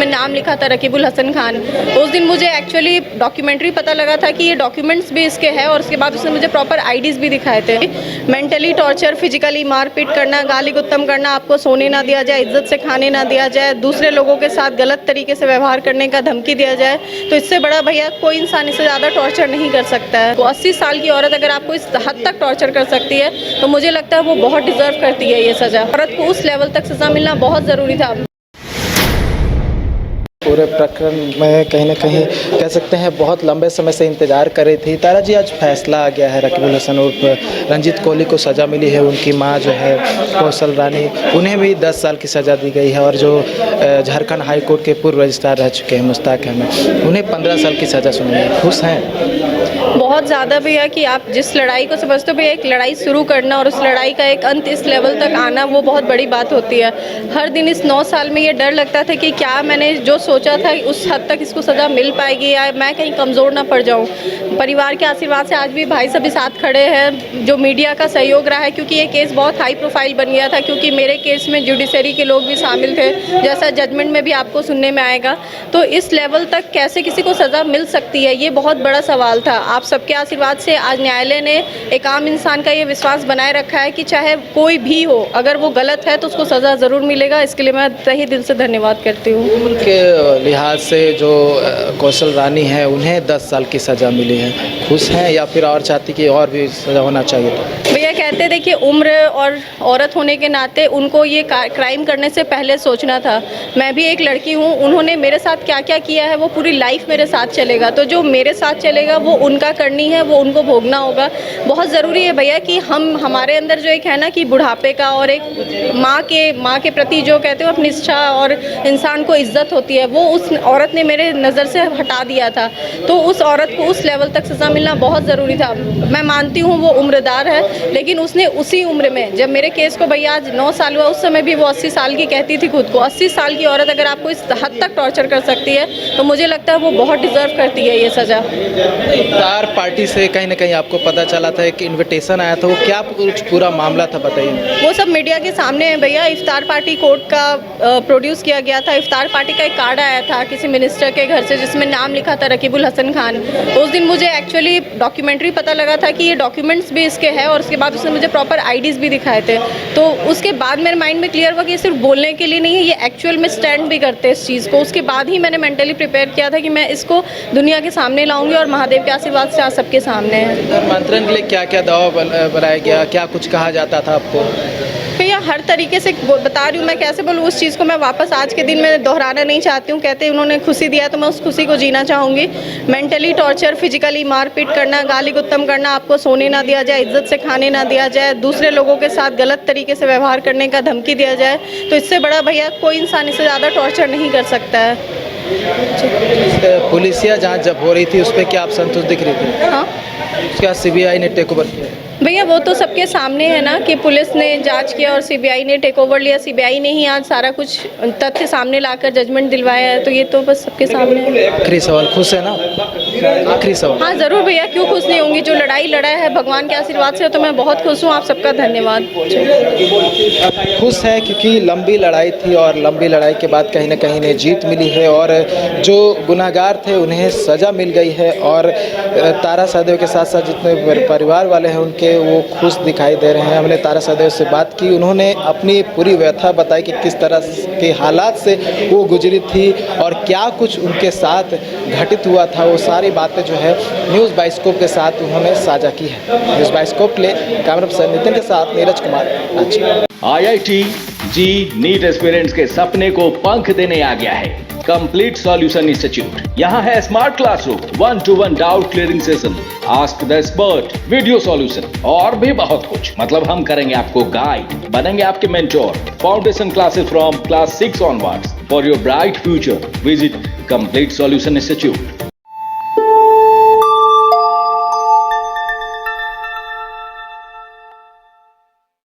जिसमें नाम लिखा था रकीबुल हसन खान। उस दिन मुझे एक्चुअली डॉक्यूमेंट्री पता लगा था कि ये डॉक्यूमेंट्स भी इसके हैं, और उसके बाद उसने मुझे प्रॉपर आईडीज़ भी दिखाए थे। मेंटली टॉर्चर, फिजिकली मारपीट करना, गाली गुत्तम करना, आपको सोने ना दिया जाए, इज्जत से खाने ना दिया जाए, दूसरे लोगों के साथ गलत तरीके से व्यवहार करने का धमकी दिया जाए, तो इससे बड़ा भैया कोई इंसान इससे ज़्यादा टॉर्चर नहीं कर सकता है। तो 80 साल की औरत अगर आपको इस हद तक टॉर्चर कर सकती है तो मुझे लगता है वो बहुत डिजर्व करती है ये सज़ा। औरत को उस लेवल तक सज़ा मिलना बहुत ज़रूरी था। पूरे प्रकरण में कहीं ना कहीं कह सकते हैं बहुत लंबे समय से इंतज़ार कर रही थी। तारा जी, आज फैसला आ गया है, रकीबुल हसन उर्फ रंजीत कोहली को सज़ा मिली है। उनकी मां जो है कौशल रानी, उन्हें भी 10 साल की सज़ा दी गई है, और जो झारखंड हाई कोर्ट के पूर्व रजिस्ट्रार रह चुके हैं मुश्ताक अहमद, उन्हें 15 साल की सज़ा सुनाई है। खुश हैं? बहुत ज़्यादा भैया, कि आप जिस लड़ाई को समझते हो भैया, एक लड़ाई शुरू करना और उस लड़ाई का एक अंत इस लेवल तक आना, वो बहुत बड़ी बात होती है। हर दिन इस 9 साल में ये डर लगता था कि क्या मैंने जो सोचा था उस हद तक इसको सज़ा मिल पाएगी या मैं कहीं कमज़ोर ना पड़ जाऊं। परिवार के आशीर्वाद से आज भी भाई सभी साथ खड़े हैं, जो मीडिया का सहयोग रहा है, क्योंकि ये केस बहुत हाई प्रोफाइल बन गया था, क्योंकि मेरे केस में जुडिशरी के लोग भी शामिल थे, जैसा जजमेंट में भी आपको सुनने में आएगा। तो इस लेवल तक कैसे किसी को सज़ा मिल सकती है, ये बहुत बड़ा सवाल था। आप सबके आशीर्वाद से आज न्यायालय ने एक आम इंसान का ये विश्वास बनाए रखा है कि चाहे कोई भी हो, अगर वो गलत है तो उसको सज़ा ज़रूर मिलेगा। इसके लिए मैं तहे दिल से धन्यवाद करती हूँ। उम्र के लिहाज से जो कौशल रानी है, उन्हें 10 साल की सज़ा मिली है, खुश हैं या फिर और चाहती कि और भी सज़ा होना चाहिए था? भैया कहते देखिए, उम्र और औरत होने के नाते उनको ये क्राइम करने से पहले सोचना था। मैं भी एक लड़की हूँ, उन्होंने मेरे साथ क्या क्या किया है वो पूरी लाइफ मेरे साथ चलेगा, तो जो मेरे साथ चलेगा वो उनका करनी है, वो उनको भोगना होगा। बहुत ज़रूरी है भैया कि हमारे अंदर जो एक है ना कि बुढ़ापे का और एक माँ के प्रति जो कहते हो अपनी निष्ठा और इंसान को इज्जत होती है, वो उस औरत ने मेरे नज़र से हटा दिया था। तो उस औरत को उस लेवल तक सज़ा मिलना बहुत ज़रूरी था। मैं मानती हूँ वो उम्रदार है, लेकिन उसने उसी उम्र में, जब मेरे केस को भैया आज 9 साल हुआ, उस समय भी वो 80 साल की कहती थी खुद को। 80 साल की औरत अगर आपको इस हद तक टॉर्चर कर सकती है तो मुझे लगता है वो बहुत डिज़र्व करती है ये सज़ा। इफ्तार पार्टी से कहीं ना कहीं आपको पता चला था, एक इन्विटेशन आया था, वो क्या कुछ पूरा मामला था, बताइए। वो सब मीडिया के सामने है भैया। इफ्तार पार्टी कोर्ट का प्रोड्यूस किया गया था। इफ्तार पार्टी का एक कार्ड आया था किसी मिनिस्टर के घर से, जिसमें नाम लिखा था रकीबुल हसन खान। उस दिन मुझे एक्चुअली डॉक्यूमेंट्री पता लगा था कि ये डॉक्यूमेंट्स भी इसके हैं, और उसके बाद उसने मुझे प्रॉपर आईडीज़ भी दिखाए थे। तो उसके बाद मेरे माइंड में क्लियर हुआ कि ये सिर्फ बोलने के लिए नहीं है, ये एक्चुअल में स्टैंड भी करते हैं इस चीज़ को। उसके बाद ही मैंने मेंटली प्रिपेयर किया था कि मैं इसको दुनिया के सामने लाऊंगी, और महादेव के आशीर्वाद से आज सबके सामने है। मंत्रण के लिए क्या क्या दबाव बनाया गया, क्या कुछ कहा जाता था आपको? भैया हर तरीके से बता रही हूँ, मैं कैसे बोलूँ उस चीज़ को, मैं वापस आज के दिन में दोहराना नहीं चाहती हूँ। कहते उन्होंने खुशी दिया तो मैं उस खुशी को जीना चाहूँगी। मेंटली टॉर्चर, फिजिकली मारपीट करना, गाली गुत्तम करना, आपको सोने ना दिया जाए, इज्जत से खाने ना दिया जाए, दूसरे लोगों के साथ गलत तरीके से व्यवहार करने का धमकी दिया जाए, तो इससे बड़ा भैया कोई इंसान इससे ज़्यादा टॉर्चर नहीं कर सकता है। पुलिसिया जांच जब हो रही थी उस पर क्या आप संतुष्ट दिख रही थी? हाँ, क्या सीबीआई ने टेक ओवर किया? भैया वो तो सबके सामने है ना कि पुलिस ने जांच किया और सीबीआई ने टेक ओवर लिया। सीबीआई ने ही आज सारा कुछ तथ्य सामने लाकर जजमेंट दिलवाया है, तो ये तो बस सबके सामने है। आखिरी सवाल, खुश है ना? आखिरी सवाल। हाँ ज़रूर भैया, क्यों खुश नहीं होंगी। जो लड़ाई लड़ा है भगवान के आशीर्वाद से, तो मैं बहुत खुश हूँ। आप सबका धन्यवाद। खुश है क्योंकि लंबी लड़ाई थी, और लंबी लड़ाई के बाद कहीं ना कहीं इन्हें जीत मिली है, और जो गुनाहगार थे उन्हें सज़ा मिल गई है। और तारा सहदेव के साथ साथ जितने परिवार वाले हैं उनके वो खुश दिखाई दे रहे हैं। हमने तारा सहदेव से बात की, उन्होंने अपनी पूरी व्यथा बताई कि किस तरह के हालात से वो गुजरी थी और क्या कुछ उनके साथ घटित हुआ था। वो सारी बातें जो है न्यूज़ बाइस्कोप के साथ उन्होंने साझा की है। न्यूज़ बाइस्कोप के लिए कैमरा पर्सन नितिन के साथ नीरज कुमार, रांची। IIT जी नीट एस्पिरेंट्स के सपने को पंख देने आ गया है कंप्लीट सॉल्यूशन इंस्टीट्यूट। यहाँ है smart classroom, 1-to-1 doubt clearing session, ask the expert, video solution और भी बहुत कुछ। मतलब हम करेंगे आपको गाइड, बनेंगे आपके mentor. Foundation classes from class 6 onwards for your bright future. Visit complete solution institute.